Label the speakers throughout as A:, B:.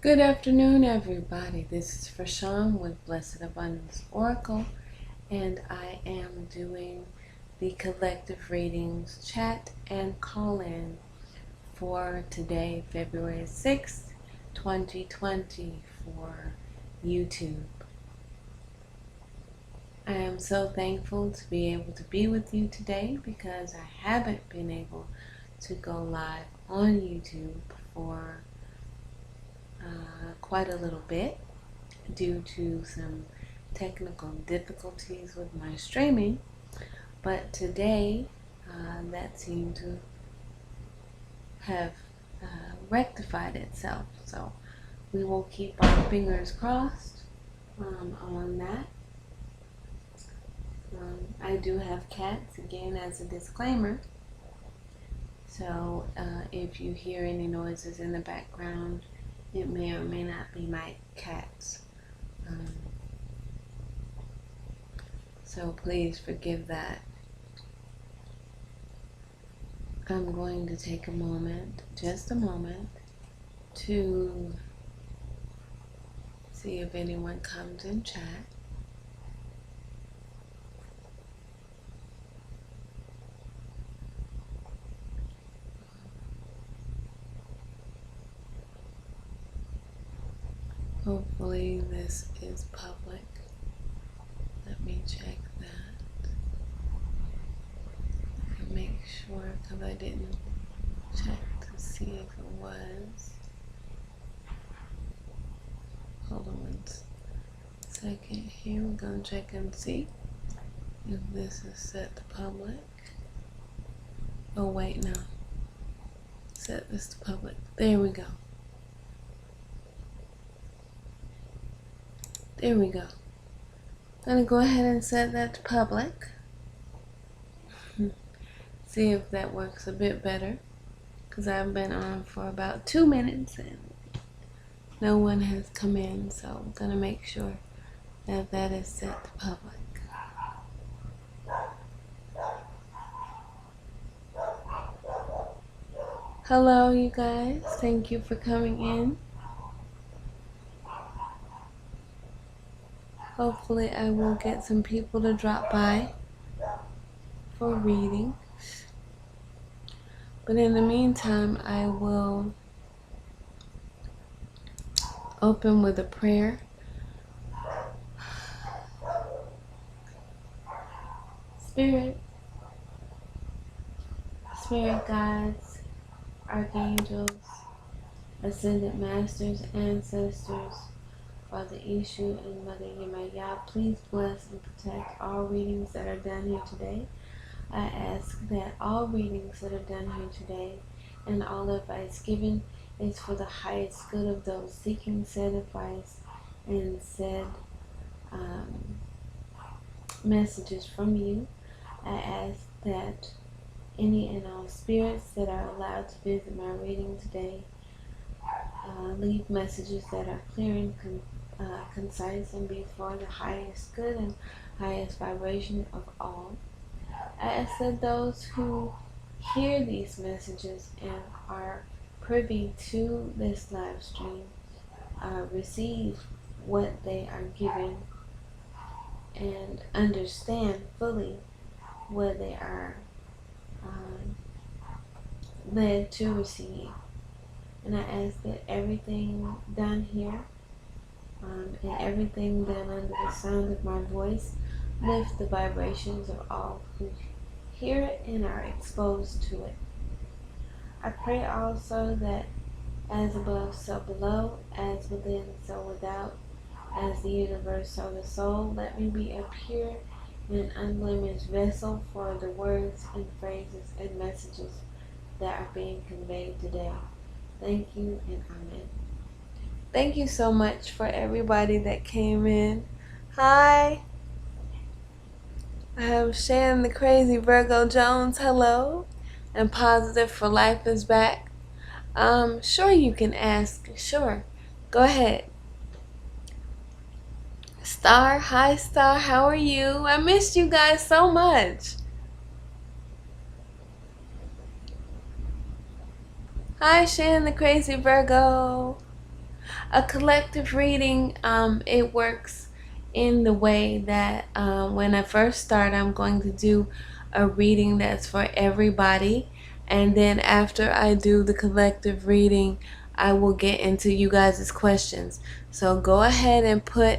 A: Good afternoon, everybody. This is Fashawn with Blessed Abundance Oracle, and I am doing the collective readings chat and call-in for today, February 6th, 2020 for YouTube. I am so thankful to be able to be with you today because I haven't been able to go live on YouTube for quite a little bit due to some technical difficulties with my streaming, but today that seemed to have rectified itself, so we will keep our fingers crossed on that. I do have cats, again, as a disclaimer, so if you hear any noises in the background, it may or may not be my cats. So please forgive that. I'm going to take a moment, just a moment, to see if anyone comes in chat. Hopefully this is public. Let me check that. And make sure, because I didn't check to see if it was. Hold on one second here. We're going to check and see if this is set to public. Oh wait, no. Set this to public. There we go. There we go. I'm going to go ahead and set that to public. See if that works a bit better, because I've been on for about 2 minutes and no one has come in, so I'm going to make sure that that is set to public. Hello, you guys. Thank you for coming in. Hopefully I will get some people to drop by for reading. But in the meantime, I will open with a prayer. Spirit guides, archangels, ascended masters, ancestors, Father Ishu and Mother Yemaya, please bless and protect all readings that are done here today. I ask that all readings that are done here today and all advice given is for the highest good of those seeking said advice and said messages from you. I ask that any and all spirits that are allowed to visit my reading today leave messages that are clear and concise and be for the highest good and highest vibration of all. I ask that those who hear these messages and are privy to this live stream receive what they are given and understand fully what they are led to receive. And I ask that everything done here and everything done under the sound of my voice lift the vibrations of all who hear it and are exposed to it. I pray also that as above, so below, as within, so without, as the universe, so the soul, let me be a pure and unblemished vessel for the words and phrases and messages that are being conveyed today. Thank you and amen. Thank you so much for everybody that came in. Hi. I have Shan the Crazy Virgo Jones. Hello. And Positive for Life is back. Sure, you can ask. Sure. Go ahead. Star. Hi, Star. How are you? I missed you guys so much. Hi, Shan the Crazy Virgo. A collective reading, it works in the way that when I first start, I'm going to do a reading that's for everybody, and then after I do the collective reading, I will get into you guys' questions. So go ahead and put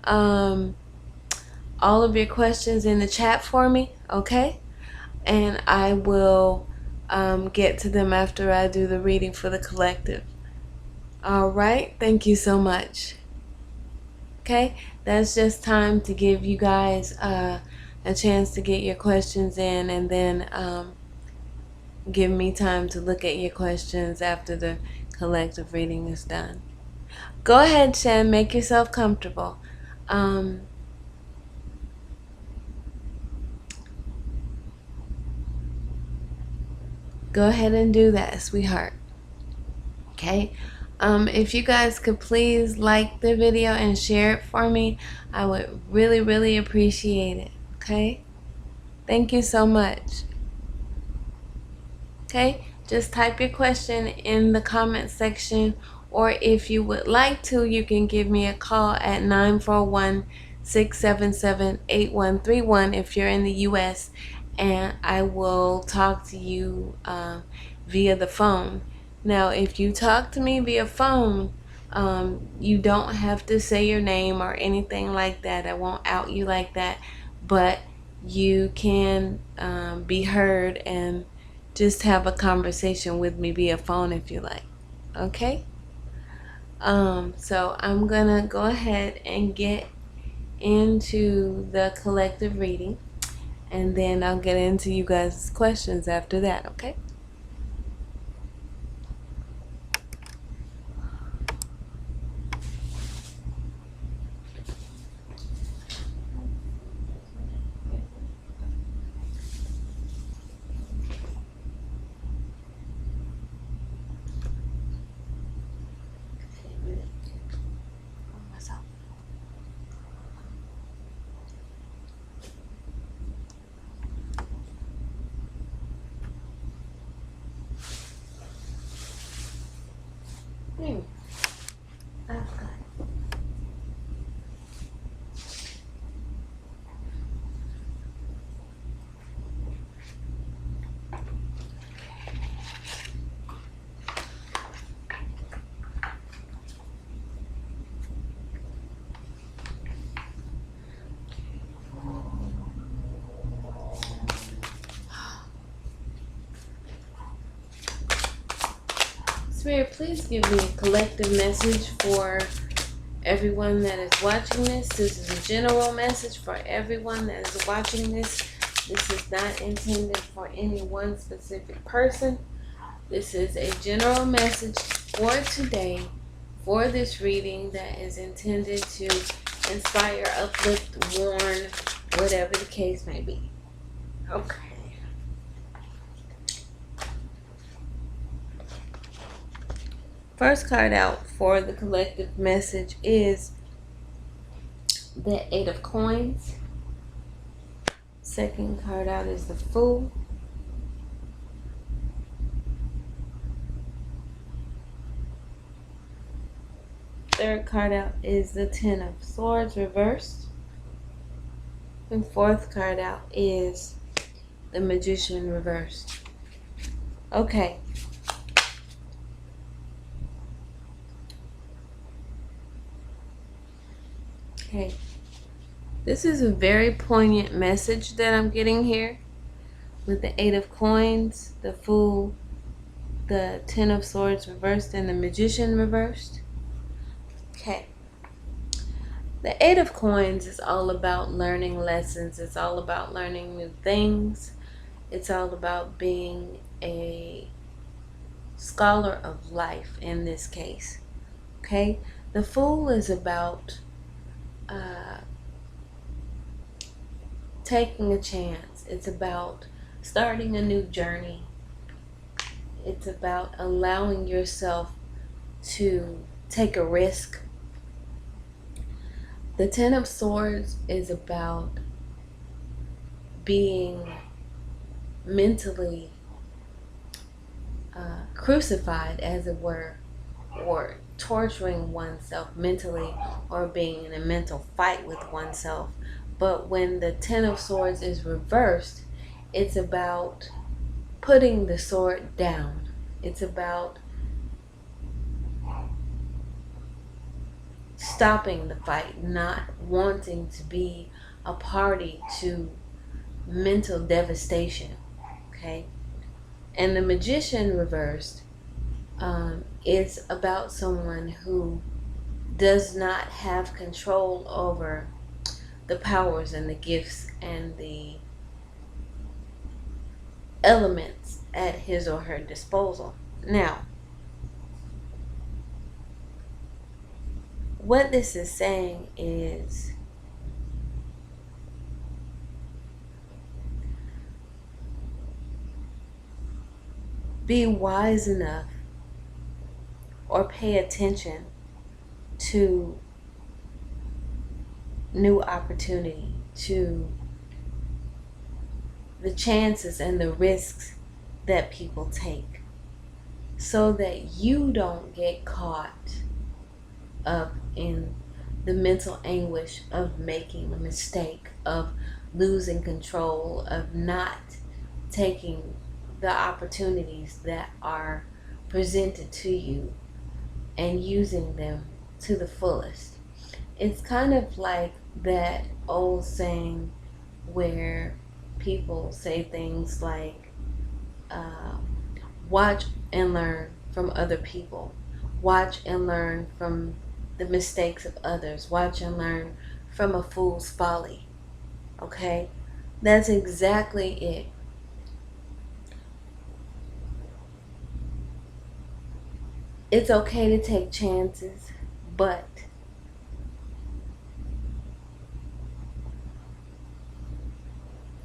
A: all of your questions in the chat for me, okay? And I will get to them after I do the reading for the collective. All right, thank you so much. Okay, that's just time to give you guys a chance to get your questions in, and then give me time to look at your questions after the collective reading is done. Go ahead, Shen, make yourself comfortable. Go ahead and do that, sweetheart. Okay, if you guys could please like the video and share it for me, I would really, really appreciate it. Okay, thank you so much. Okay, just type your question in the comment section, or if you would like to, you can give me a call at 941-677-8131 if you're in the US, and I will talk to you via the phone. Now, if you talk to me via phone, you don't have to say your name or anything like that. I won't out you like that, but you can be heard and just have a conversation with me via phone if you like. Okay? So I'm gonna go ahead and get into the collective reading, and then I'll get into you guys' questions after that, okay? Spirit, please give me a collective message for everyone that is watching this. This is a general message for everyone that is watching this. This is not intended for any one specific person. This is a general message for today, for this reading, that is intended to inspire, uplift, warn, whatever the case may be. Okay. First card out for the collective message is the 8 of Coins. Second card out is the Fool. Third card out is the 10 of Swords reversed. And fourth card out is the Magician reversed. Okay. Okay. This is a very poignant message that I'm getting here with the 8 of Coins, the Fool, the 10 of Swords reversed, and the Magician reversed. Okay. The 8 of Coins is all about learning lessons. It's all about learning new things. It's all about being a scholar of life in this case. Okay? The Fool is about taking a chance. It's about starting a new journey. It's about allowing yourself to take a risk. The 10 of Swords is about being mentally crucified, as it were, or torturing oneself mentally or being in a mental fight with oneself. But when the Ten of Swords is reversed, it's about putting the sword down. It's about stopping the fight, not wanting to be a party to mental devastation. Okay? And the Magician reversed is about someone who does not have control over the powers and the gifts and the elements at his or her disposal. Now, what this is saying is be wise enough or pay attention to new opportunity, to the chances and the risks that people take, so that you don't get caught up in the mental anguish of making a mistake, of losing control, of not taking the opportunities that are presented to you and using them to the fullest. It's kind of like that old saying where people say things like, watch and learn from other people. Watch and learn from the mistakes of others. Watch and learn from a fool's folly. Okay? That's exactly it. It's okay to take chances, but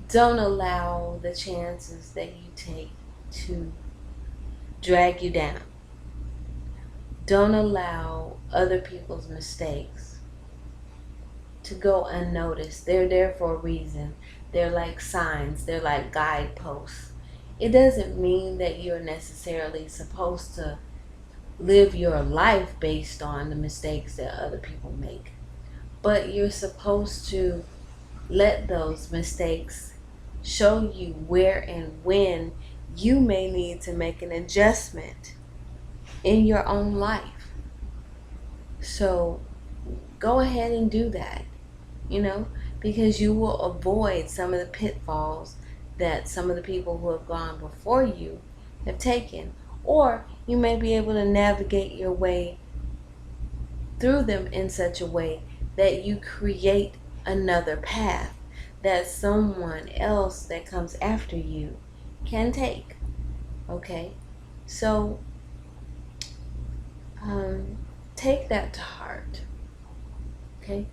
A: don't allow the chances that you take to drag you down. Don't allow other people's mistakes to go unnoticed. They're there for a reason. They're like signs. They're like guideposts. It doesn't mean that you're necessarily supposed to live your life based on the mistakes that other people make. But you're supposed to let those mistakes show you where and when you may need to make an adjustment in your own life. So go ahead and do that, because you will avoid some of the pitfalls that some of the people who have gone before you have taken. Or you may be able to navigate your way through them in such a way that you create another path that someone else that comes after you can take. Okay? So, take that to heart. Okay?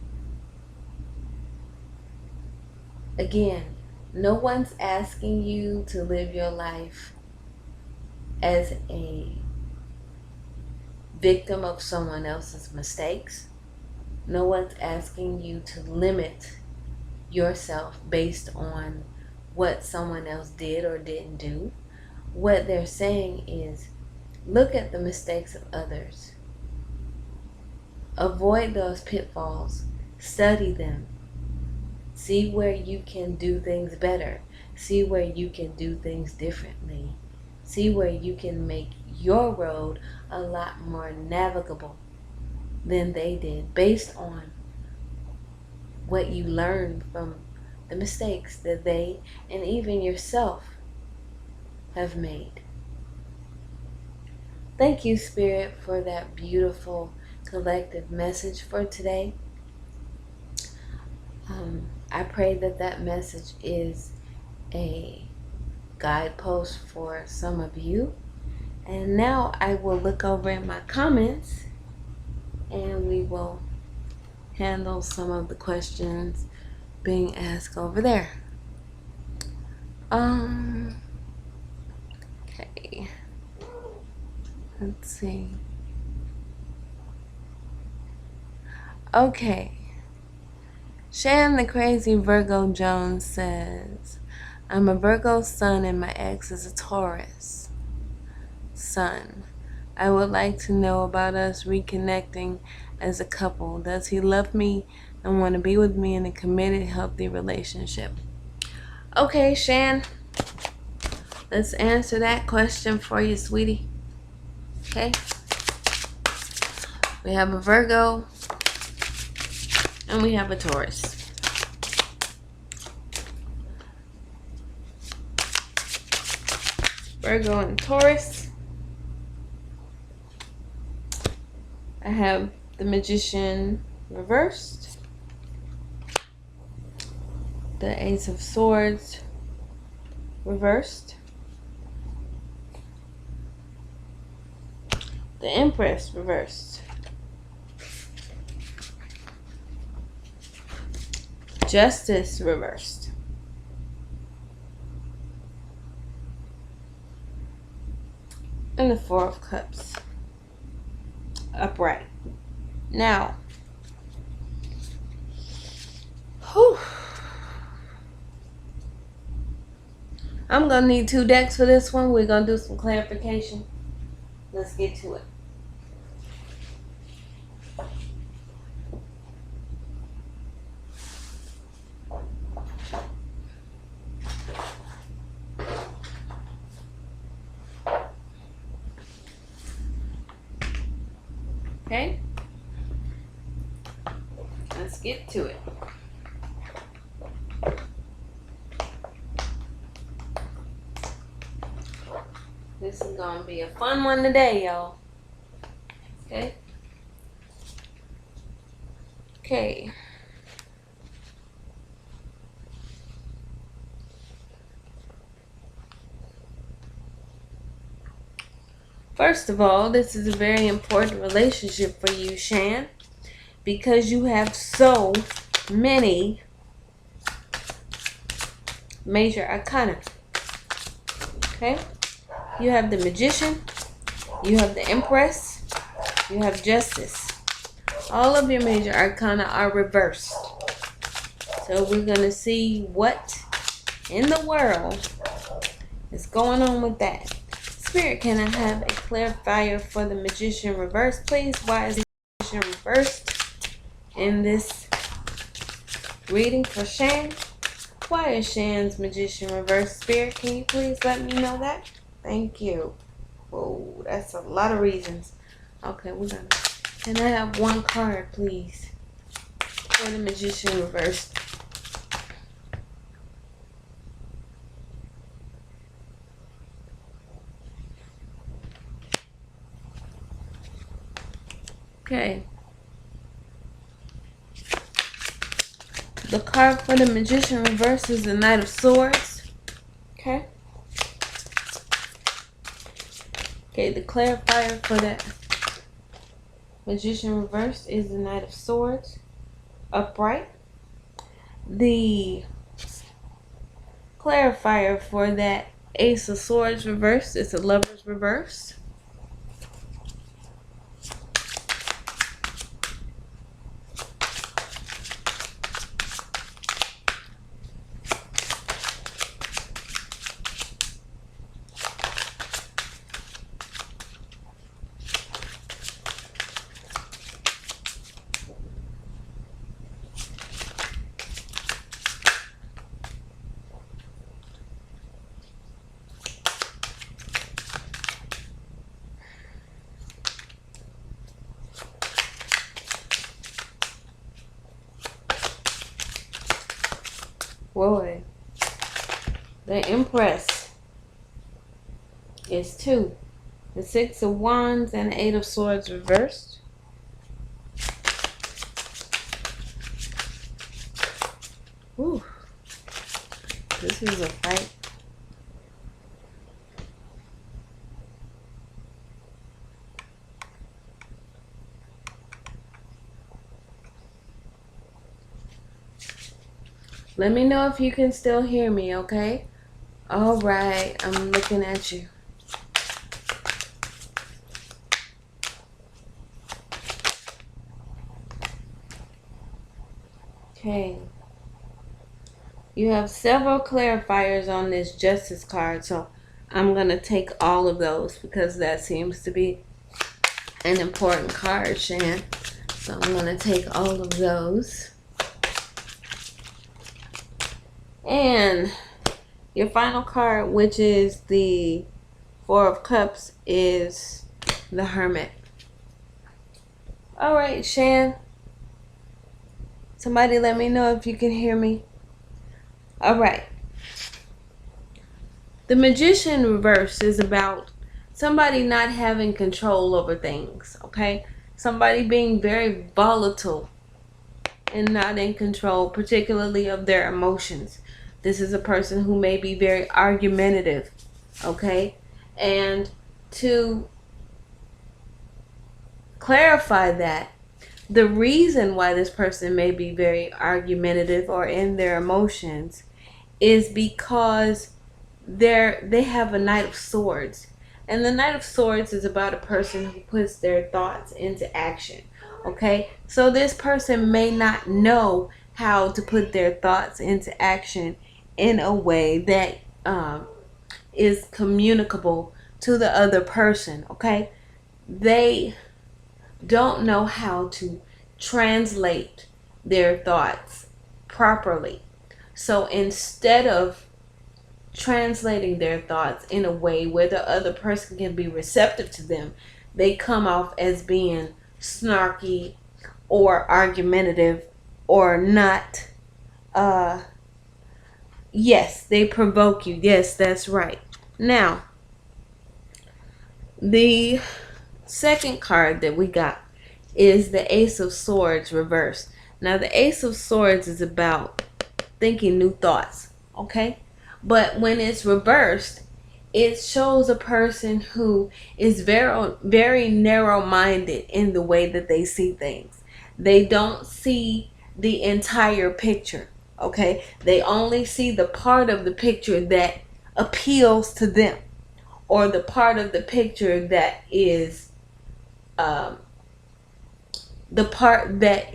A: Again, no one's asking you to live your life as a victim of someone else's mistakes. No one's asking you to limit yourself based on what someone else did or didn't do. What they're saying is, look at the mistakes of others. Avoid those pitfalls. Study them. See where you can do things better. See where you can do things differently. See where you can make your road a lot more navigable than they did, based on what you learned from the mistakes that they and even yourself have made. Thank you, Spirit, for that beautiful collective message for today. I pray that that message is a guidepost for some of you. And now I will look over in my comments and we will handle some of the questions being asked over there. Okay. Let's see. Okay. Shan the Crazy Virgo Jones says, I'm a Virgo sun and my ex is a Taurus sun. I would like to know about us reconnecting as a couple. Does he love me and want to be with me in a committed, healthy relationship? Okay, Shan, let's answer that question for you, sweetie. Okay? We have a Virgo and we have a Taurus. Virgo and Taurus. I have the Magician reversed, the Ace of Swords reversed, the Empress reversed, Justice reversed, and the Four of Cups upright. Now, I'm gonna need 2 decks for this one. We're gonna do some clarification. Let's get to it. Okay? Let's get to it. This is gonna be a fun one today, y'all. Okay? Okay. First of all, this is a very important relationship for you, Shan, because you have so many major arcana. Okay? You have the Magician, you have the Empress, you have Justice. All of your major arcana are reversed. So we're going to see what in the world is going on with that. Spirit, can I have a clarifier for the Magician reverse, please? Why is the Magician reversed in this reading for Shan? Why is Shan's Magician reverse? Spirit, can you please let me know that? Thank you. Whoa, that's a lot of reasons. Okay, we're gonna. Can I have 1 card, please, for the Magician reverse? Okay. The card for the Magician reverse is the Knight of Swords. Okay. Okay, the clarifier for that Magician reverse is the Knight of Swords upright. The clarifier for that Ace of Swords reverse is the Lover's reverse. Boy, the Empress is 2. The 6 of Wands and the 8 of Swords reversed. Whew. This is a fight. Let me know if you can still hear me, okay? All right, I'm looking at you. Okay. You have several clarifiers on this Justice card, so I'm going to take all of those because that seems to be an important card, Shan. So I'm going to take all of those. And your final card, which is the Four of Cups, is the Hermit. All right, Shan. Somebody let me know if you can hear me. All right. The Magician reverse is about somebody not having control over things, okay? Somebody being very volatile and not in control, particularly of their emotions. This is a person who may be very argumentative, okay? And to clarify that, the reason why this person may be very argumentative or in their emotions is because they have a Knight of Swords. And the Knight of Swords is about a person who puts their thoughts into action. Okay? So this person may not know how to put their thoughts into action in a way that is communicable to the other person. Okay? They don't know how to translate their thoughts properly. So instead of translating their thoughts in a way where the other person can be receptive to them, they come off as being snarky or argumentative or not. Yes, they provoke you. Yes, that's right. Now, the second card that we got is the Ace of Swords reversed. Now, the Ace of Swords is about thinking new thoughts, okay? But when it's reversed, it shows a person who is very, very narrow-minded in the way that they see things. They don't see the entire picture, okay? They only see the part of the picture that appeals to them, or the part of the picture that is the part that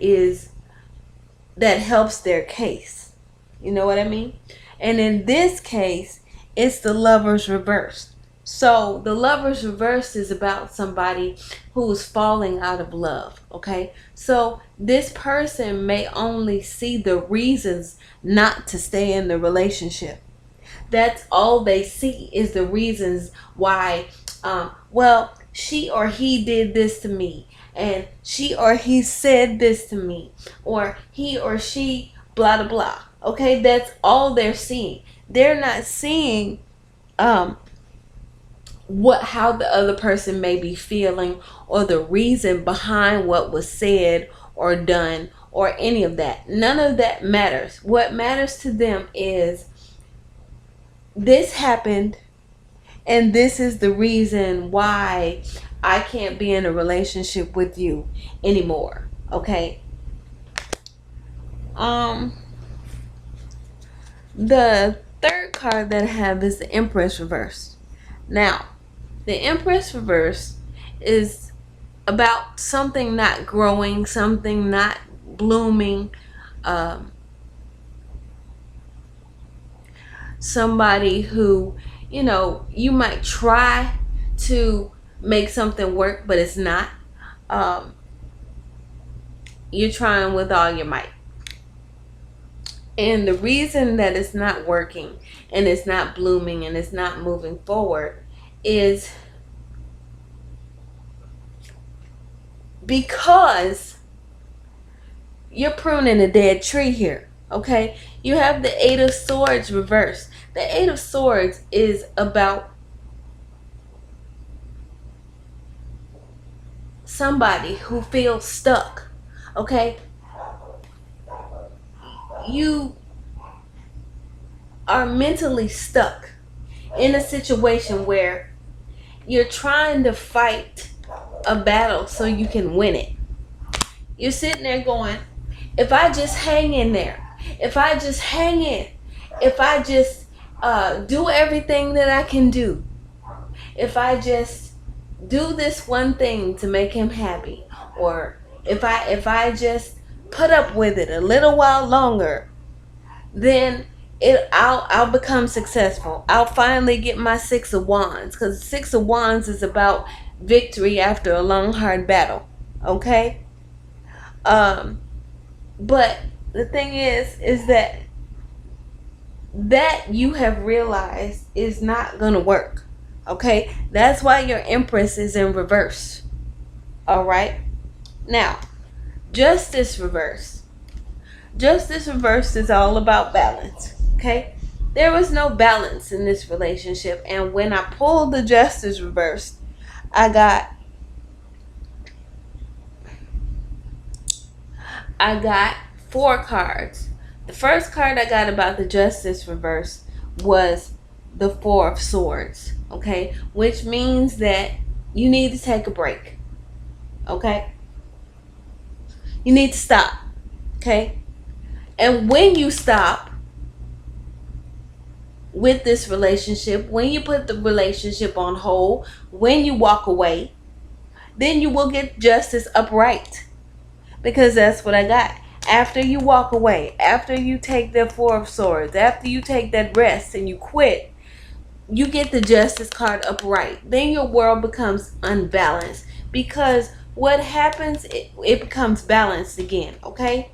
A: helps their case. You know what I mean? And in this case, it's the Lover's reversed. So the Lover's reversed is about somebody who's falling out of love, okay? So this person may only see the reasons not to stay in the relationship. That's all they see is the reasons why, well, she or he did this to me, and she or he said this to me, or he or she blah, blah, blah. Okay, that's all they're seeing. They're not seeing how the other person may be feeling, or the reason behind what was said or done, or any of that. None of that matters. What matters to them is this happened, and this is the reason why I can't be in a relationship with you anymore. Okay? The third card that I have is the Empress reverse. Now, the Empress reverse is about something not growing, something not blooming, somebody who, you might try to make something work, but it's not. You're trying with all your might. And the reason that it's not working and it's not blooming and it's not moving forward is because you're pruning a dead tree here, okay? You have the Eight of Swords reversed. The Eight of Swords is about somebody who feels stuck, okay? You are mentally stuck in a situation where you're trying to fight a battle so you can win it. You're sitting there going, if I just hang in there, if I just hang in, if I just do everything that I can do, if I just do this one thing to make him happy, or if I just put up with it a little while longer, then I'll become successful. I'll finally get my 6 of Wands, because 6 of Wands is about victory after a long hard battle. Okay? But the thing is that you have realized is not gonna work. Okay? That's why your Empress is in reverse. Alright? Now, Justice reverse. Justice reversed is all about balance. Okay? There was no balance in this relationship. And when I pulled the Justice reversed, I got 4 cards. The first card I got about the Justice reverse was the 4 of Swords. Okay? Which means that you need to take a break. Okay? You need to stop. Okay? And when you stop with this relationship, when you put the relationship on hold, when you walk away, then you will get justice upright. Because that's what I got. After you walk away, after you take the 4 of Swords, after you take that rest and you quit, you get the Justice card upright. Then your world becomes unbalanced. Because what happens, it becomes balanced again, okay?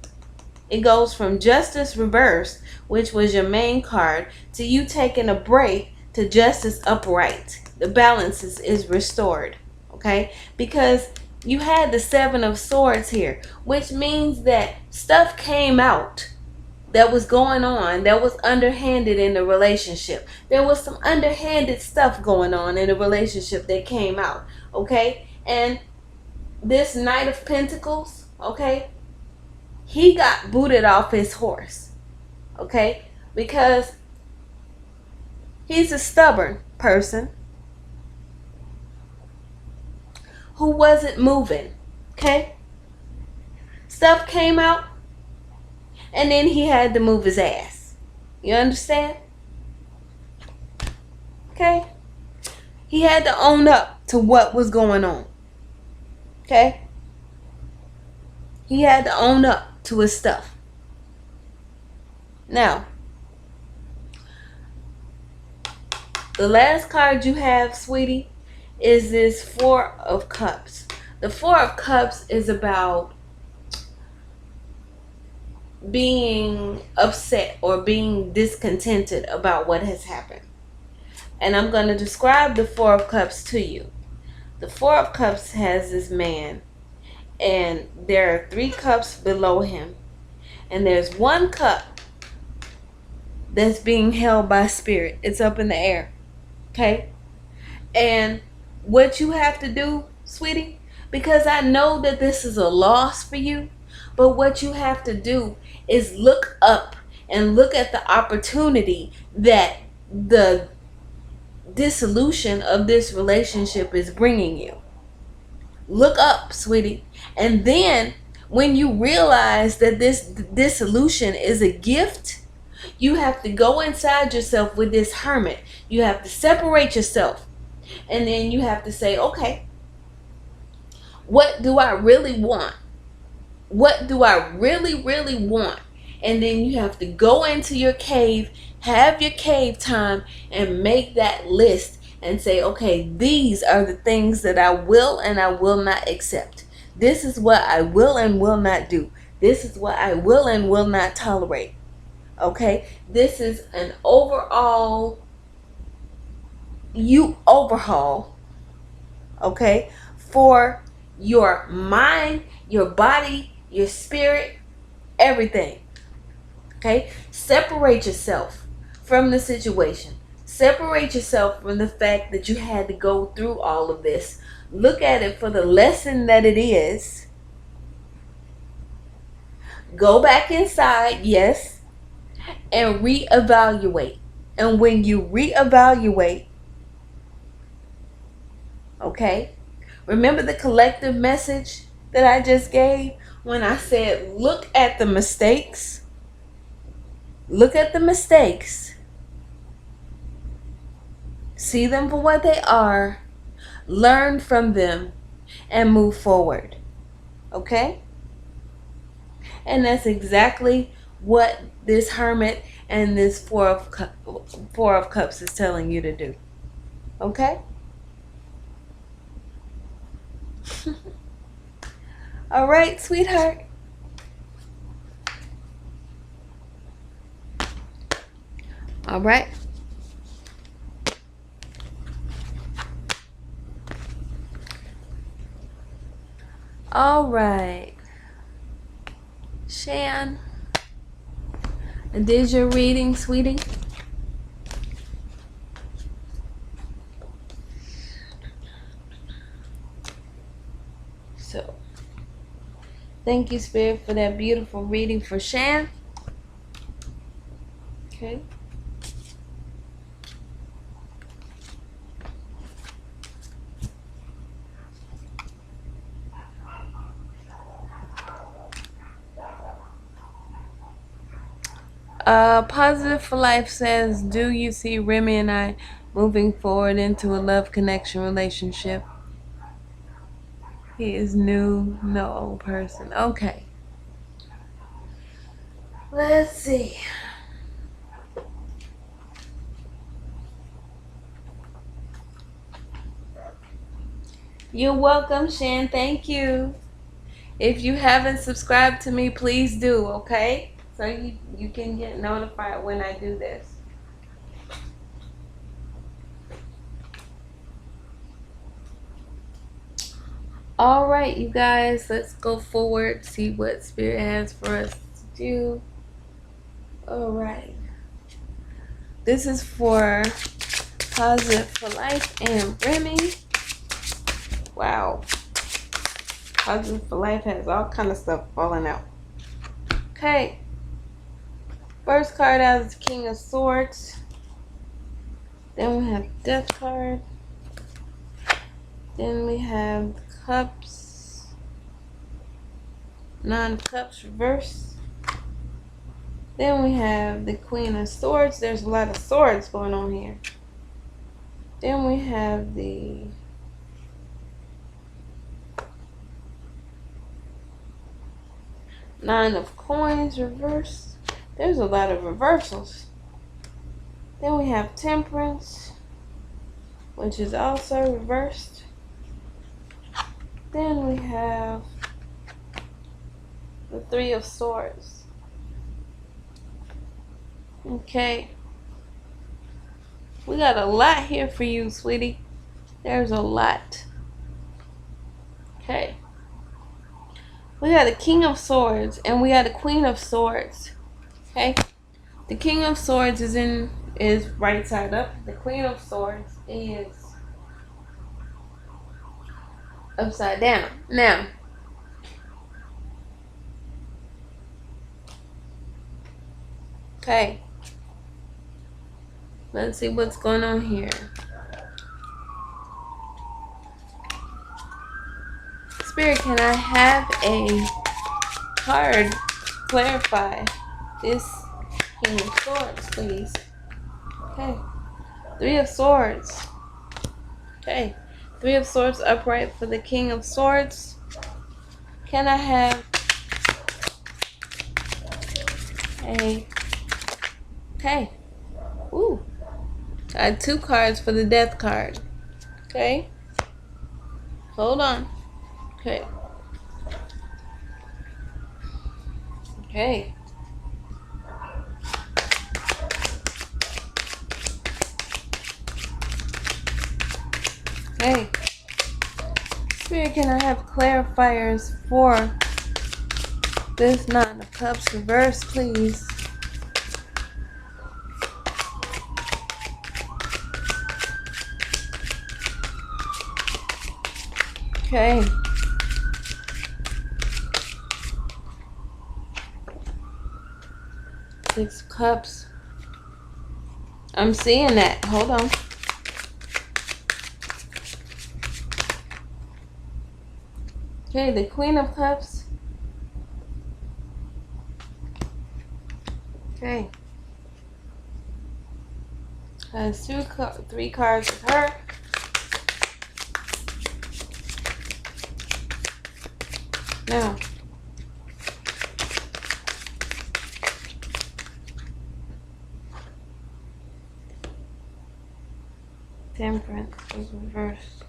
A: It goes from Justice reversed, which was your main card, to you taking a break, to Justice upright. The balance is restored, okay? Because you had the 7 of Swords here, which means that stuff came out that was going on, that was underhanded in the relationship. There was some underhanded stuff going on in the relationship that came out, okay? And this Knight of Pentacles, okay, he got booted off his horse, okay, because he's a stubborn person who wasn't moving, okay? Stuff came out, and then he had to move his ass. You understand? Okay? He had to own up to what was going on. Okay? He had to own up to his stuff. Now, the last card you have, sweetie, is this 4 of Cups. The 4 of Cups is about being upset or being discontented about what has happened. And I'm going to describe the 4 of Cups to you. The 4 of Cups has this man, and there are 3 cups below him, and there's 1 cup that's being held by spirit. It's up in the air. Okay? And what you have to do, sweetie, because I know that this is a loss for you, but what you have to do is look up and look at the opportunity that the dissolution of this relationship is bringing you. Look up, sweetie. And then when you realize that this dissolution is a gift, you have to go inside yourself with this hermit. You have to separate yourself. And then you have to say, okay, what do I really want? What do I really, really want? And then you have to go into your cave, have your cave time, and make that list and say, okay, these are the things that I will and I will not accept. This is what I will and will not do. This is what I will and will not tolerate. Okay? This is an overall overhaul, okay, for your mind, your body, your spirit, everything. Okay? Separate yourself from the situation. Separate yourself from the fact that you had to go through all of this. Look at it for the lesson that it is. Go back inside, yes, and reevaluate. And when you reevaluate, okay, remember the collective message that I just gave when I said, look at the mistakes. Look at the mistakes. See them for what they are. Learn from them and move forward. Okay? And that's exactly what this hermit and this Four of Cups is telling you to do. Okay? All right, sweetheart. All right. All right. Shan, did your reading, sweetie? So, thank you, Spirit, for that beautiful reading for Shan. Okay. Positive for Life says, do you see Remy and I moving forward into a love connection relationship? He is new, no old person. Okay. Let's see. You're welcome, Shan. Thank you. If you haven't subscribed to me, please do, okay? So you can get notified when I do this. All right, you guys, let's go forward, see what Spirit has for us to do. All right. This is for Positive for Life and Remy. Wow. Positive for Life has all kind of stuff falling out. Okay. First card out is King of Swords. Then we have Death card. Then we have Cups. 9 Cups reverse. Then we have the Queen of Swords. There's a lot of swords going on here. Then we have the Nine of Coins reversed. There's a lot of reversals. Then we have Temperance, which is also reversed. Then we have the Three of Swords. Okay. We got a lot here for you, sweetie. There's a lot. Okay. We got the King of Swords and we got the Queen of Swords. Okay. The King of Swords is right side up. The Queen of Swords is upside down. Now, okay. Let's see what's going on here. Spirit, can I have a card clarify this King of Swords, please? Okay. Three of Swords. Okay. Three of Swords upright for the King of Swords. Can I have a... Okay. Ooh. I had 2 cards for the Death card. Okay. Hold on. Okay. Okay. Okay. Spirit, can I have clarifiers for this Nine of Cups reverse, please? Okay. Six of Cups. I'm seeing that. Hold on. Okay, the Queen of Cups. Okay. Has 3 cards with her. Now, Temperance was reversed.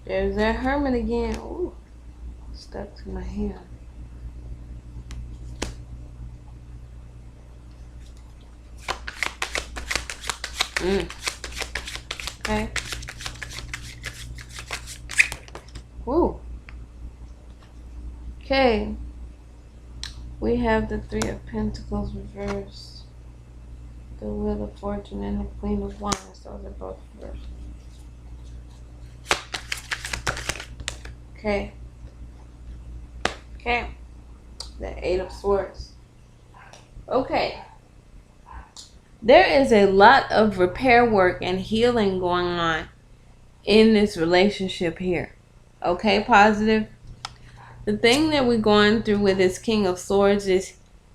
A: There's that Hermit again. Ooh, stuck to my hand. Okay. Woo. Okay. We have the Three of Pentacles reversed, the Wheel of Fortune, and the Queen of Wands. Those are both reversed. Okay. Okay. The Eight of Swords. Okay. There is a lot of repair work and healing going on in this relationship here. Okay, positive. The thing that we're going through with this King of Swords is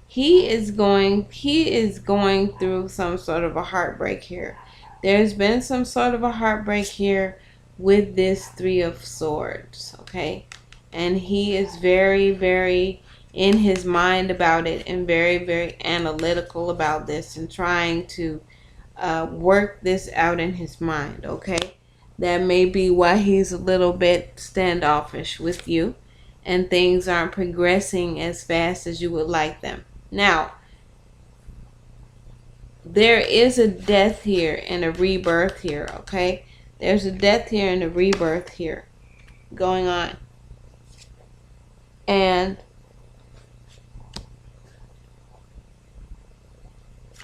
A: he is going through some sort of a heartbreak here. There's been some sort of a heartbreak here with this Three of Swords, okay? And he is very, very in his mind about it and very, very analytical about this and trying to work this out in his mind, okay? That may be why he's a little bit standoffish with you and things aren't progressing as fast as you would like them. Now, there is a death here and a rebirth here, okay? There's a death here and a rebirth here going on. And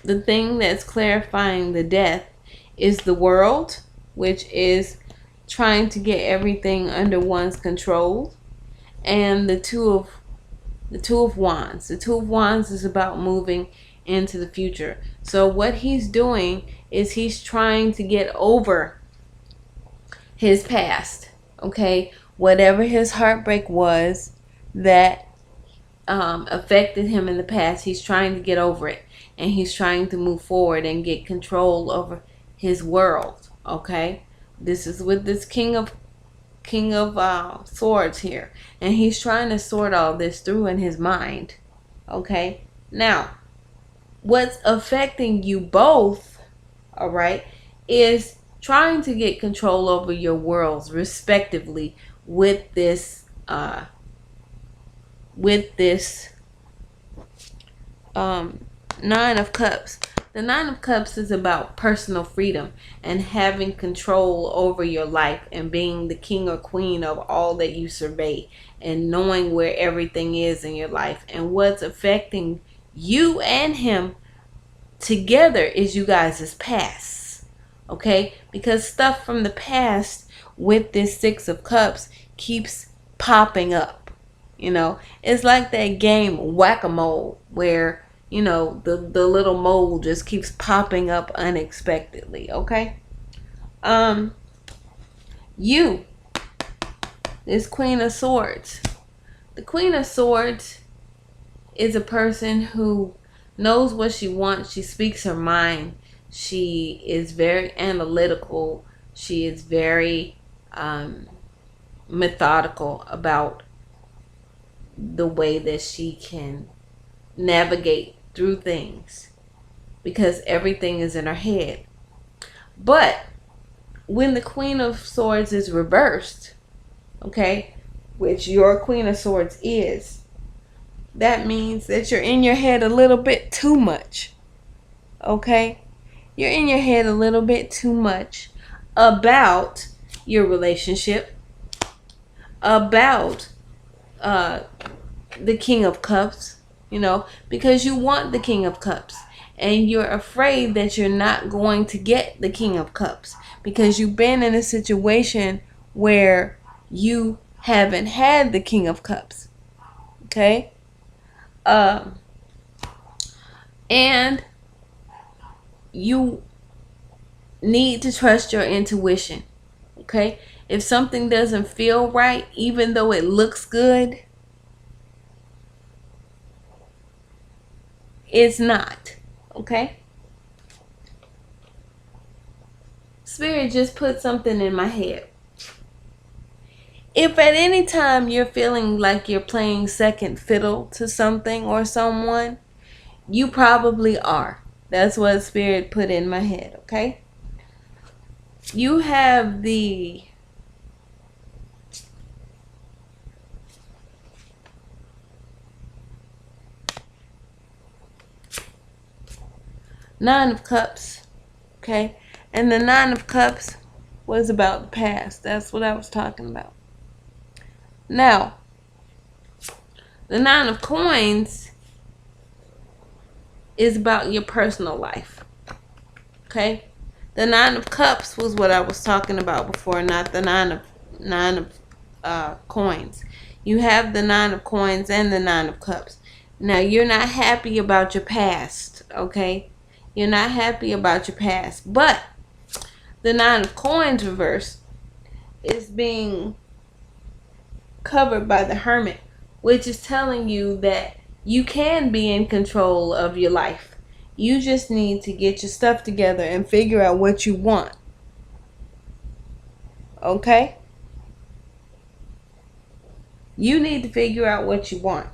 A: the thing that's clarifying the death is the world, which is trying to get everything under one's control, and the Two of Wands. The Two of Wands is about moving into the future. So what he's doing is he's trying to get over his past, okay? Whatever his heartbreak was that affected him in the past, he's trying to get over it, and he's trying to move forward and get control over his world, okay? This is with this King of Swords here, and he's trying to sort all this through in his mind, okay? Now, what's affecting you both, all right, is trying to get control over your worlds respectively with this Nine of Cups. The Nine of Cups is about personal freedom and having control over your life and being the king or queen of all that you survey and knowing where everything is in your life. And what's affecting you and him together is you guys' past, okay? Because stuff from the past with this Six of Cups keeps popping up. You know, it's like that game Whack-A-Mole where, you know, the little mole just keeps popping up unexpectedly, okay? You, this Queen of Swords. The Queen of Swords is a person who knows what she wants. She speaks her mind. She is very analytical. She is very methodical about the way that she can navigate through things because everything is in her head. But when the Queen of Swords is reversed, okay, which your Queen of Swords is, that means that you're in your head a little bit too much, okay? You're in your head a little bit too much about your relationship, about the King of Cups, you know, because you want the King of Cups and you're afraid that you're not going to get the King of Cups because you've been in a situation where you haven't had the King of Cups, okay? And you need to trust your intuition, okay? If something doesn't feel right, even though it looks good, it's not, okay? Spirit just put something in my head. If at any time you're feeling like you're playing second fiddle to something or someone, you probably are. That's what Spirit put in my head, okay? You have the Nine of Cups, okay? And the Nine of Cups was about the past. That's what I was talking about. Now, the Nine of Coins is about your personal life, okay? The Nine of Cups was what I was talking about before, not the nine of coins. You have the Nine of Coins and the Nine of Cups. Now, you're not happy about your past, okay? You're not happy about your past. But the Nine of Coins reverse is being covered by the Hermit, which is telling you that you can be in control of your life. You just need to get your stuff together and figure out what you want. Okay? You need to figure out what you want.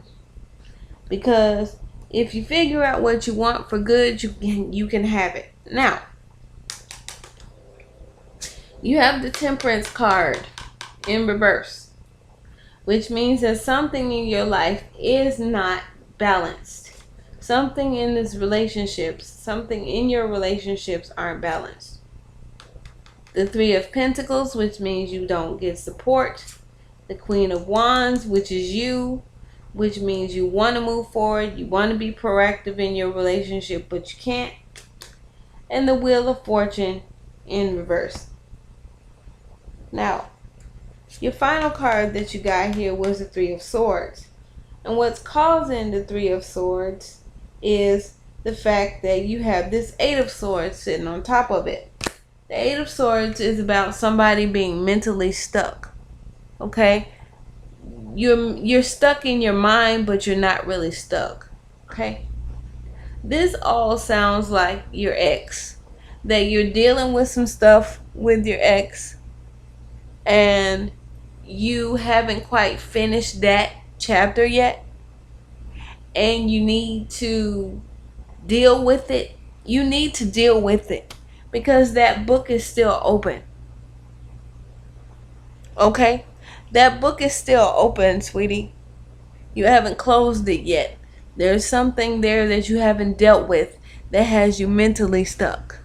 A: Because if you figure out what you want for good, you can have it. Now, you have the Temperance card in reverse, which means that something in your life is not balanced. Something in this relationships, something in your relationships aren't balanced. The Three of Pentacles, which means you don't get support. The Queen of Wands, which is you, which means you want to move forward, you want to be proactive in your relationship, but you can't. And the Wheel of Fortune in reverse. Now, your final card that you got here was the Three of Swords. And what's causing the Three of Swords is the fact that you have this Eight of Swords sitting on top of it. The Eight of Swords is about somebody being mentally stuck. Okay? You're stuck in your mind, but you're not really stuck. Okay? This all sounds like your ex. That you're dealing with some stuff with your ex, and you haven't quite finished that chapter yet, and you need to deal with it. You need to deal with it because that book is still open. Okay? That book is still open, sweetie. You haven't closed it yet. There's something there that you haven't dealt with that has you mentally stuck.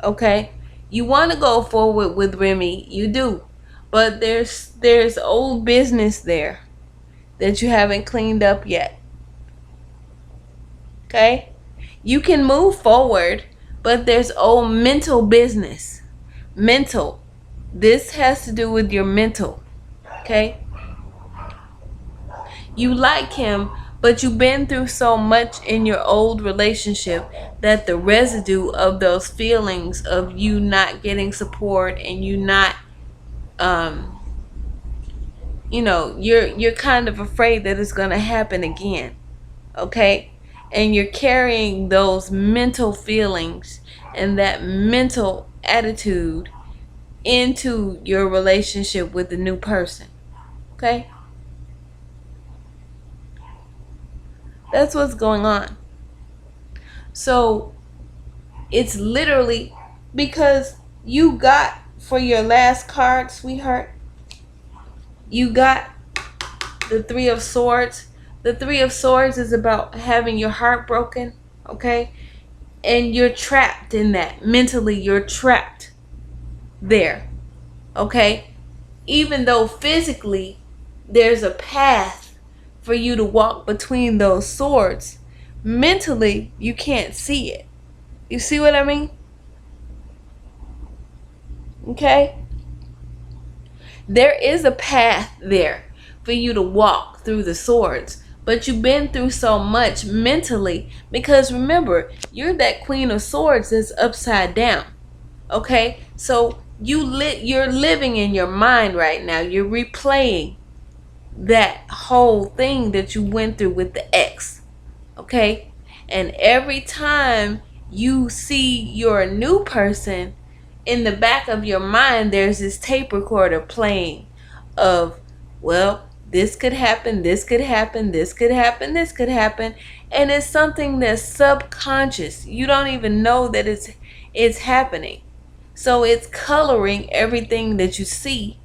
A: Okay? You want to go forward with Remy, you do. But there's old business there that you haven't cleaned up yet. Okay? You can move forward, but there's old mental business. Mental. This has to do with your mental. Okay? You like him, but you've been through so much in your old relationship that the residue of those feelings of you not getting support and you not you're kind of afraid that it's going to happen again. Okay? And you're carrying those mental feelings and that mental attitude into your relationship with the new person. Okay? That's what's going on. So it's literally because you got, for your last card, sweetheart, you got the Three of Swords. The Three of Swords is about having your heart broken, okay? And you're trapped in that. Mentally, you're trapped there, okay? Even though physically there's a path for you to walk between those swords, mentally you can't see it. You see what I mean? Okay? There is a path there for you to walk through the swords, but you've been through so much mentally because remember, you're that Queen of Swords that's upside down. Okay? So you're living in your mind right now. You're replaying that whole thing that you went through with the ex. Okay? And every time you see your new person in the back of your mind, there's this tape recorder playing of, well, this could happen, this could happen, this could happen, this could happen. And it's something that's subconscious. You don't even know that it's happening. So it's coloring everything that you see,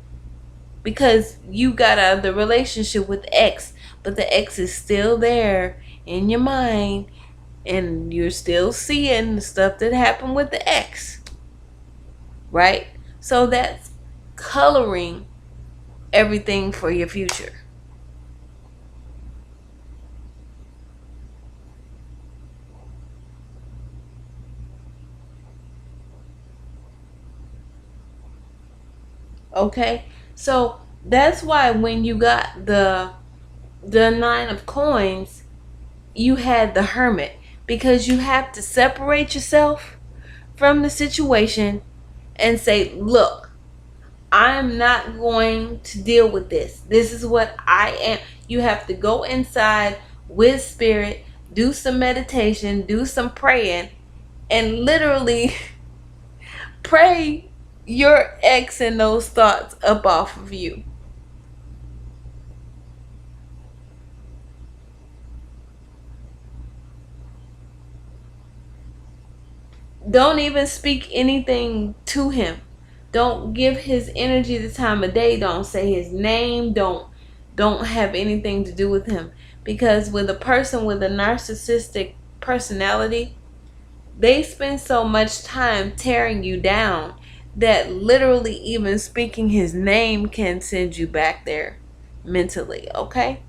A: because you got out of the relationship with X, but the X is still there in your mind, and you're still seeing the stuff that happened with the X, right? So that's coloring everything for your future. Okay? So that's why when you got the 9 of coins, you had the Hermit, because you have to separate yourself from the situation and say, look, I'm not going to deal with this. This is what I am. You have to go inside with spirit, do some meditation, do some praying, and literally pray your ex and those thoughts up off of you. Don't even speak anything to him. Don't give his energy the time of day. Don't say his name. Don't have anything to do with him. Because with a person with a narcissistic personality, they spend so much time tearing you down that literally even speaking his name can send you back there mentally, okay?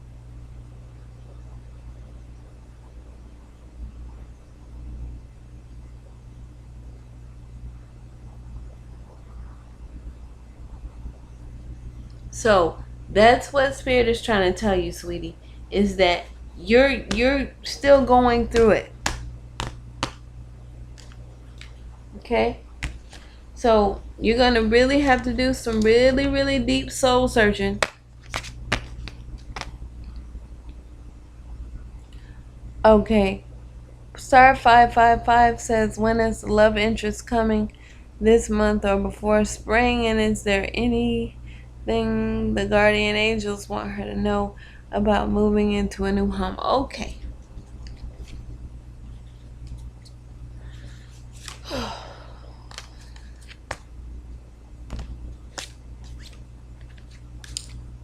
A: So that's what Spirit is trying to tell you, sweetie, is that you're still going through it. Okay? So you're going to really have to do some really, really deep soul searching. Okay. Star 555 says, when is the love interest coming, this month or before spring? And is there anything the guardian angels want her to know about moving into a new home? Okay.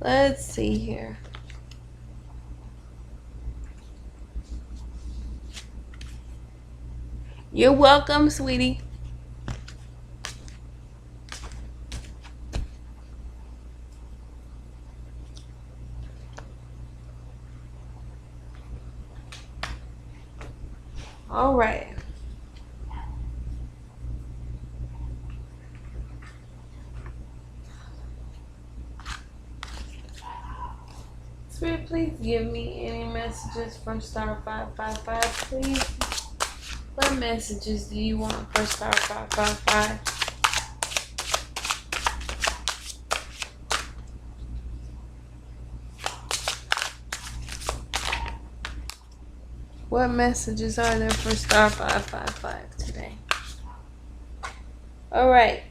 A: Let's see here. You're welcome, sweetie. All right. Spirit, please give me any messages for Star 555, please. What messages do you want for Star 555? What messages are there for Star 555 today? All right.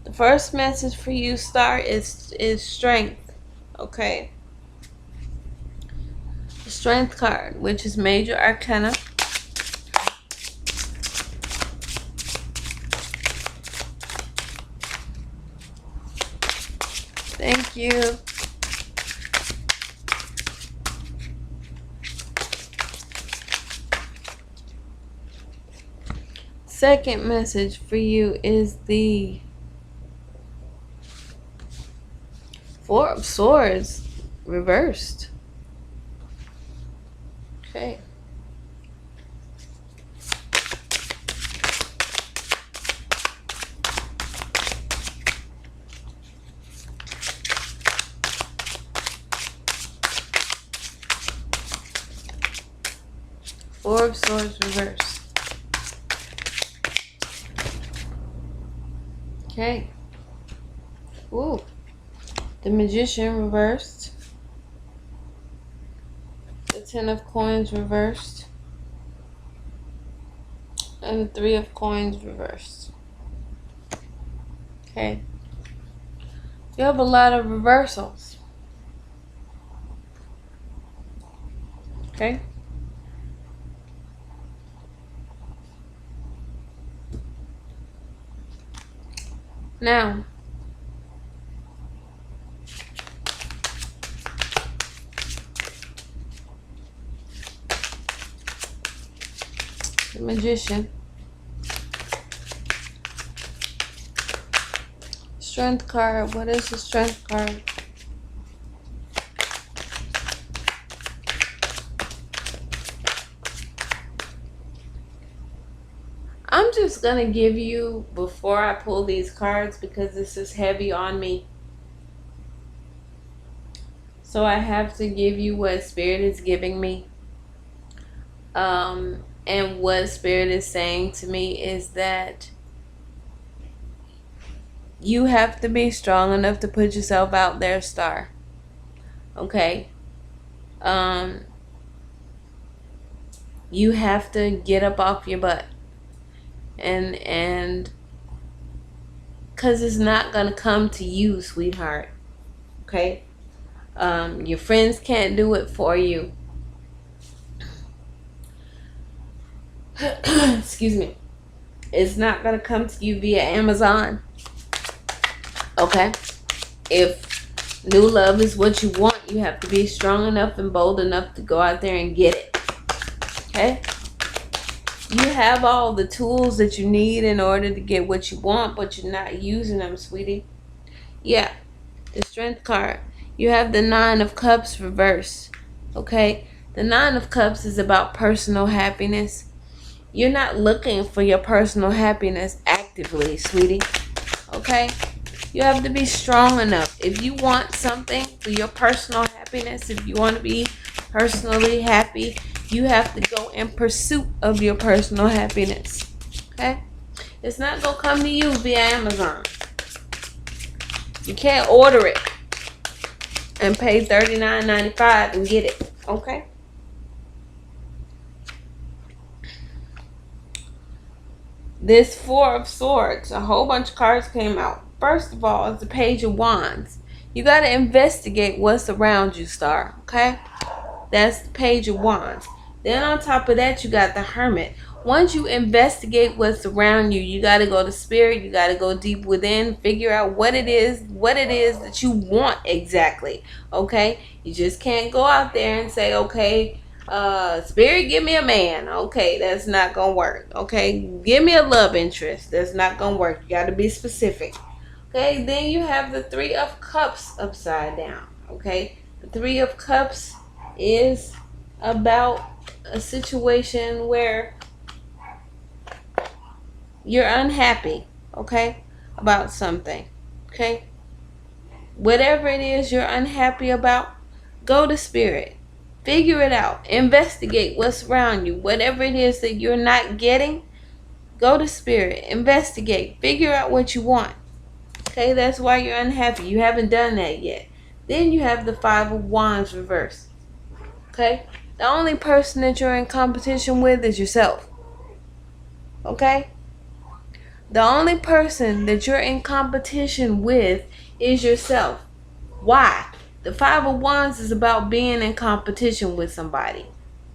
A: The first message for you, Star, is strength. Okay. The Strength card, which is Major Arcana. Thank you. Second message for you is the Four of Swords reversed. Okay. Four of Swords reversed. Okay. Ooh. The Magician reversed. The Ten of Coins reversed. And the Three of Coins reversed. Okay. You have a lot of reversals. Okay. Now, the Magician. Strength card. What is the Strength card? I'm just going to give you, before I pull these cards, because this is heavy on me, so I have to give you what Spirit is giving me. And what Spirit is saying to me is that you have to be strong enough to put yourself out there, Star. Okay? You have to get up off your butt. And because it's not going to come to you, sweetheart. Okay? Your friends can't do it for you. Excuse me. It's not going to come to you via Amazon. Okay? If new love is what you want, you have to be strong enough and bold enough to go out there and get it. Okay? You have all the tools that you need in order to get what you want, but you're not using them, sweetie. Yeah. The Strength card. You have the Nine of Cups reversed. Okay? The Nine of Cups is about personal happiness. You're not looking for your personal happiness actively, sweetie. Okay? You have to be strong enough. If you want something for your personal happiness, if you want to be personally happy, you have to go in pursuit of your personal happiness. Okay? It's not going to come to you via Amazon. You can't order it and pay $39.95 and get it. Okay? This Four of Swords, a whole bunch of cards came out. First of all, it's the Page of Wands. You got to investigate what's around you, Star. Okay? That's the Page of Wands. Then on top of that, you got the Hermit. Once you investigate what's around you, you got to go to Spirit. You got to go deep within, figure out what it is that you want exactly. Okay? You just can't go out there and say, okay, Spirit, give me a man. Okay, that's not gonna work. Okay, give me a love interest. That's not gonna work. You got to be specific. Okay, then you have the Three of Cups upside down. Okay, the Three of Cups is about a situation where you're unhappy, okay, about something. Okay, whatever it is you're unhappy about, go to Spirit. Figure it out. Investigate what's around you. Whatever it is that you're not getting, go to Spirit. Investigate. Figure out what you want. Okay, that's why you're unhappy. You haven't done that yet. Then you have the Five of Wands reversed. Okay? The only person that you're in competition with is yourself. Okay? The only person that you're in competition with is yourself. Why? The Five of Wands is about being in competition with somebody.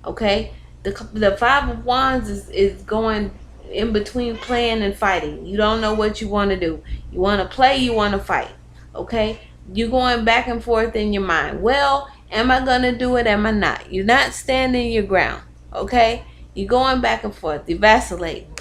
A: Okay? The Five of Wands is going in between playing and fighting. You don't know what you want to do. You want to play, you want to fight. Okay? You're going back and forth in your mind. Well, am I going to do it? Am I not? You're not standing your ground. Okay? You're going back and forth. You're vacillating.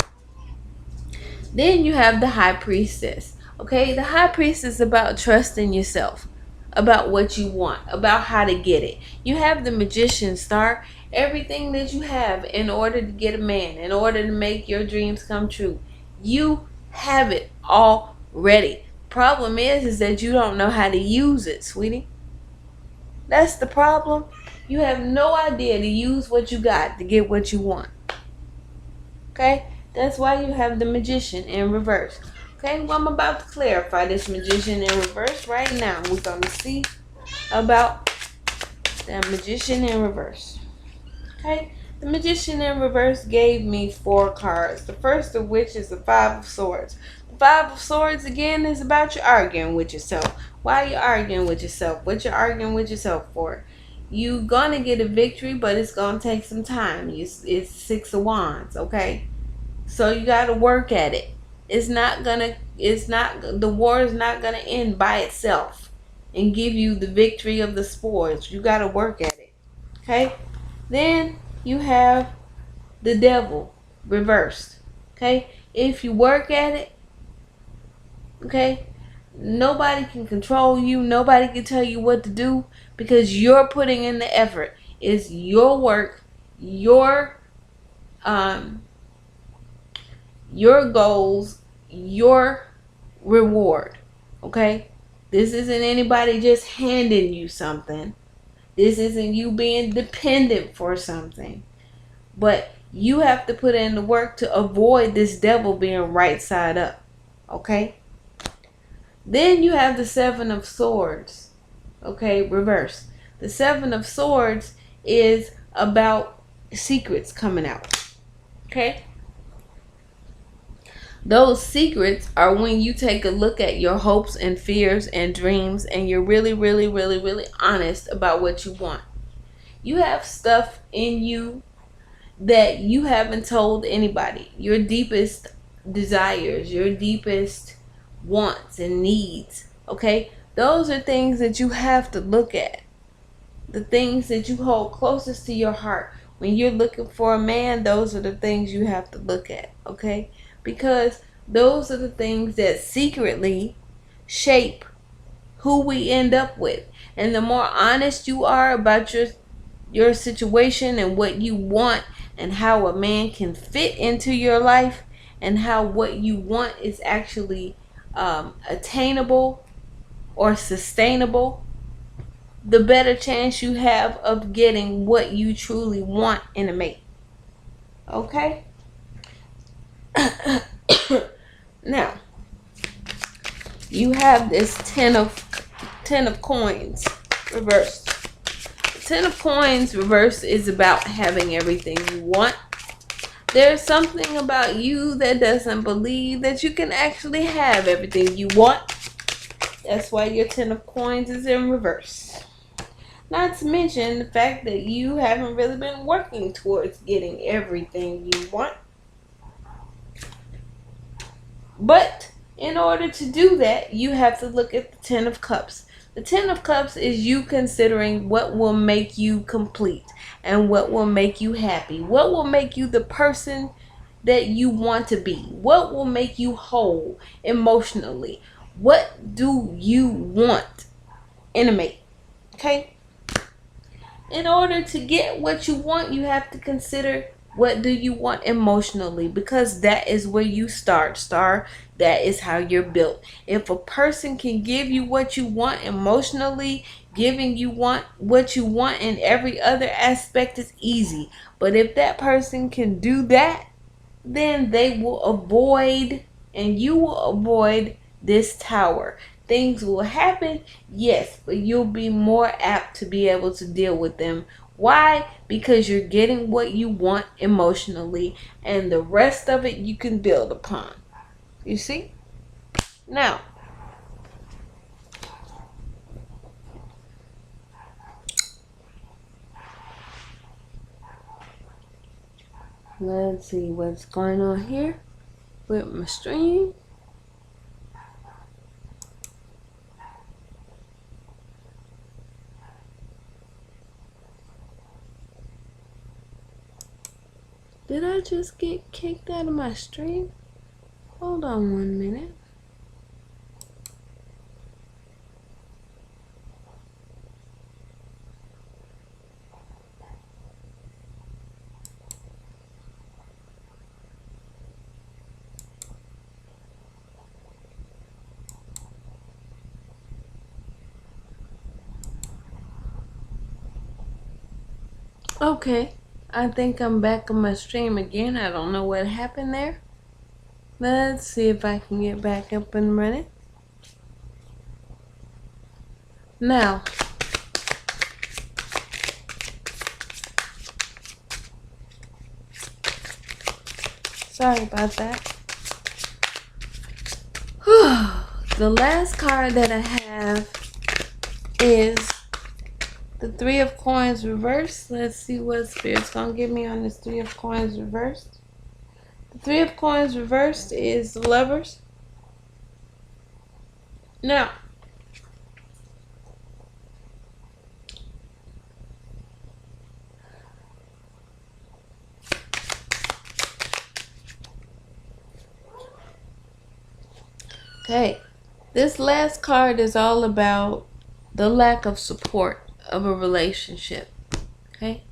A: Then you have the High Priestess. Okay? The High Priestess is about trusting yourself, about what you want, about how to get it. You have the Magician, Star. Everything that you have in order to get a man, in order to make your dreams come true, you have it already. Problem is that you don't know how to use it, sweetie. That's the problem. You have no idea to use what you got to get what you want. Okay? That's why you have the Magician in reverse. Okay, well, I'm about to clarify this Magician in reverse right now. We're going to see about the Magician in reverse. Okay, the Magician in reverse gave me 4 cards. The first of which is the Five of Swords. The Five of Swords again is about you arguing with yourself. Why are you arguing with yourself? What you arguing with yourself for? You gonna get a victory, but it's gonna take some time. It's Six of Wands, okay? So you gotta work at it. The war is not gonna end by itself and give you the victory of the swords. You gotta work at it. Okay? Then you have the devil reversed. Okay? If you work at it, okay, nobody can control you. Nobody can tell you what to do because you're putting in the effort. It's your work, your goals, your reward. Okay? This isn't anybody just handing you something. This isn't you being dependent for something. But you have to put in the work to avoid this devil being right side up. Okay? Then you have the Seven of Swords. Okay, reverse. The Seven of Swords is about secrets coming out. Okay? Those secrets are when you take a look at your hopes and fears and dreams and you're really, really, really, really honest about what you want. You have stuff in you that you haven't told anybody. Your deepest desires, your deepest wants and needs. Okay? Those are things that you have to look at. The things that you hold closest to your heart. When you're looking for a man, those are the things you have to look at. Okay? Because those are the things that secretly shape who we end up with. And the more honest you are about your situation and what you want and how a man can fit into your life and how what you want is actually attainable or sustainable, the better chance you have of getting what you truly want in a mate. Okay? Now, you have this ten of coins reversed. The 10 of coins reversed is about having everything you want. There's something about you that doesn't believe that you can actually have everything you want. That's why your 10 of coins is in reverse. Not to mention the fact that you haven't really been working towards getting everything you want. But in order to do that, you have to look at the 10 of cups. The 10 of cups is you considering what will make you complete and what will make you happy. What will make you the person that you want to be? What will make you whole emotionally? What do you want in a mate? Okay? In order to get what you want, you have to consider what do you want emotionally, because that is where you start, star. That is how you're built. If a person can give you what you want emotionally, giving you what you want in every other aspect is easy. But if that person can do that, then they will avoid, and you will avoid this tower. Things will happen, yes, but you'll be more apt to be able to deal with them. Why? Because you're getting what you want emotionally, and the rest of it you can build upon. You see? Now, let's see what's going on here with my stream. Did I just get kicked out of my stream? Hold on 1 minute. Okay, I think I'm back on my stream again. I don't know what happened there. Let's see if I can get back up and running. Now, sorry about that. The last card that I have is the Three of Coins reversed. Let's see what Spirit's going to give me on this Three of Coins reversed. The Three of Coins reversed is the Lovers. Now, okay, this last card is all about the lack of support of a relationship. Okay?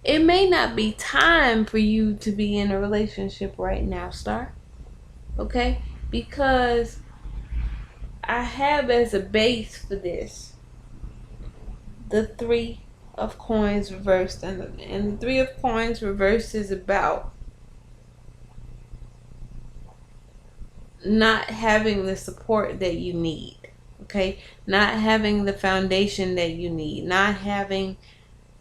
A: It may not be time for you to be in a relationship right now, Star. Okay? Because I have as a base for this the Three of Coins reversed. And the Three of Coins reversed is about not having the support that you need. Okay? Not having the foundation that you need. Not having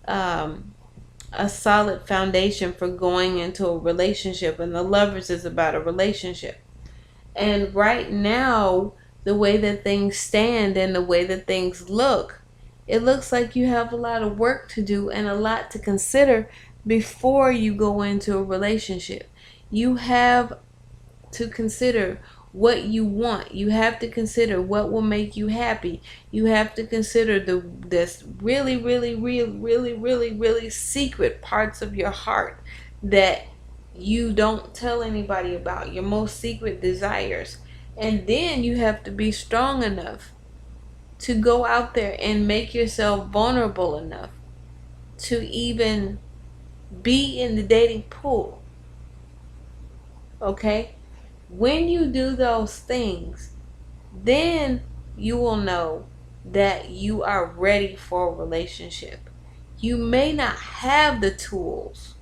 A: a solid foundation for going into a relationship. And the Lovers is about a relationship. And right now, the way that things stand and the way that things look, it looks like you have a lot of work to do and a lot to consider before you go into a relationship. You have to consider what you want. You have to consider what will make you happy. You have to consider this really secret parts of your heart that you don't tell anybody about, your most secret desires. And then you have to be strong enough to go out there and make yourself vulnerable enough to even be in the dating pool. Okay? When you do those things, then you will know that you are ready for a relationship. You may not have the tools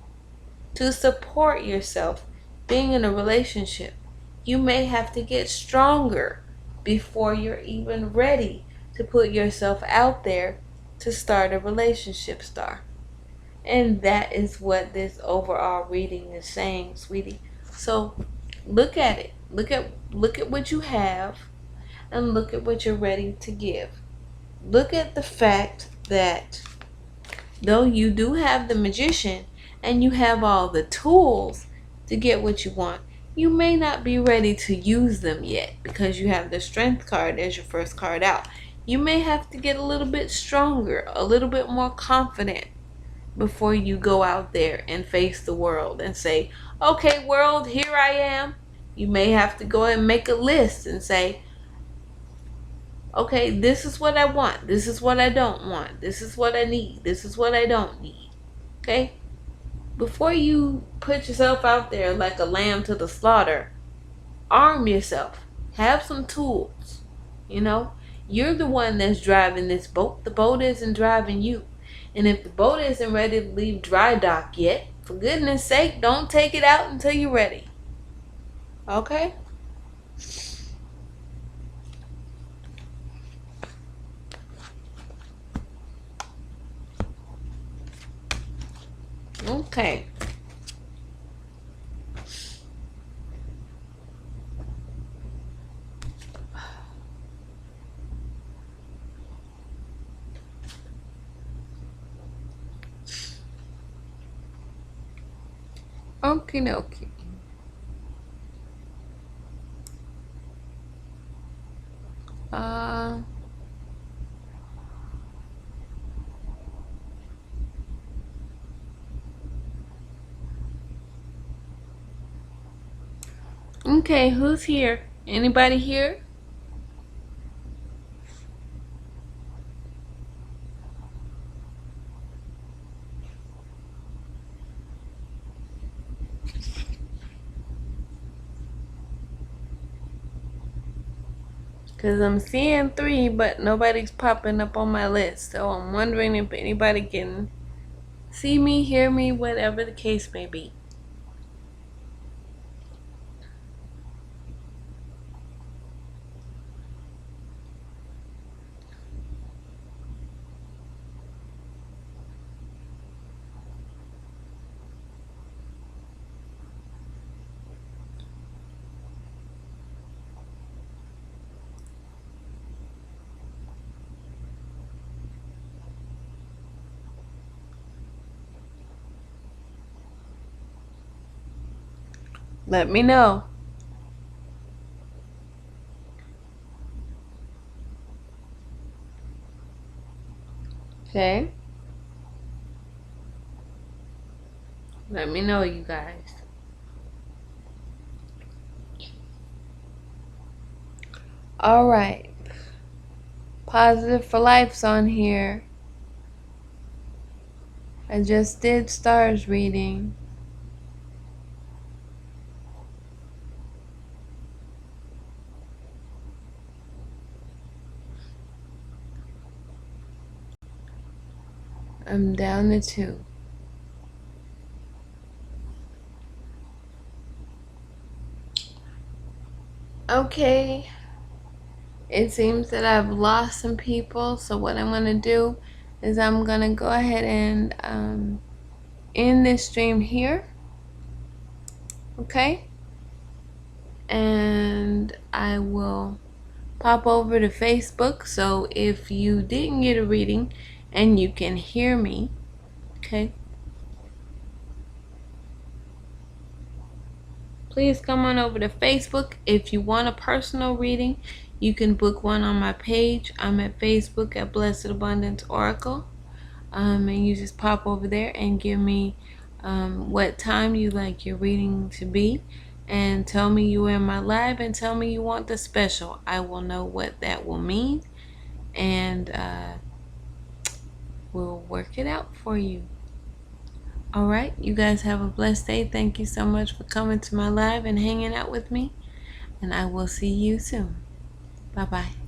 A: to support yourself being in a relationship. You may have to get stronger before you're even ready to put yourself out there to start a relationship, Star. And that is what this overall reading is saying, sweetie. So look at it. Look at what you have and look at what you're ready to give. Look at the fact that though you do have the Magician and you have all the tools to get what you want, you may not be ready to use them yet because you have the Strength card as your first card out. You may have to get a little bit stronger, a little bit more confident before you go out there and face the world and say, okay, world, here I am. You may have to go and make a list and say, okay, this is what I want. This is what I don't want. This is what I need. This is what I don't need. Okay? Before you put yourself out there like a lamb to the slaughter, arm yourself. Have some tools. You know? You're the one that's driving this boat. The boat isn't driving you. And if the boat isn't ready to leave dry dock yet, for goodness sake, don't take it out until you're ready. Okay? Okay. Okie dokie. Okay, who's here? Anybody here? Because I'm seeing 3, but nobody's popping up on my list. So I'm wondering if anybody can see me, hear me, whatever the case may be. Let me know. Okay? Let me know, you guys. Alright. Positive for Life's on here. I just did stars reading. I'm down to 2. Okay. It seems that I've lost some people, so what I'm going to do is I'm going to go ahead and end this stream here. Okay? And I will pop over to Facebook, so if you didn't get a reading and you can hear me, okay, please come on over to Facebook. If you want a personal reading, you can book one on my page. I'm at Facebook at blessedabundanceoracle, and you just pop over there and give me what time you like your reading to be, and tell me you're in my live, and tell me you want the special. I will know what that will mean, and we'll work it out for you. All right, you guys have a blessed day. Thank you so much for coming to my live and hanging out with me, and I will see you soon. Bye bye.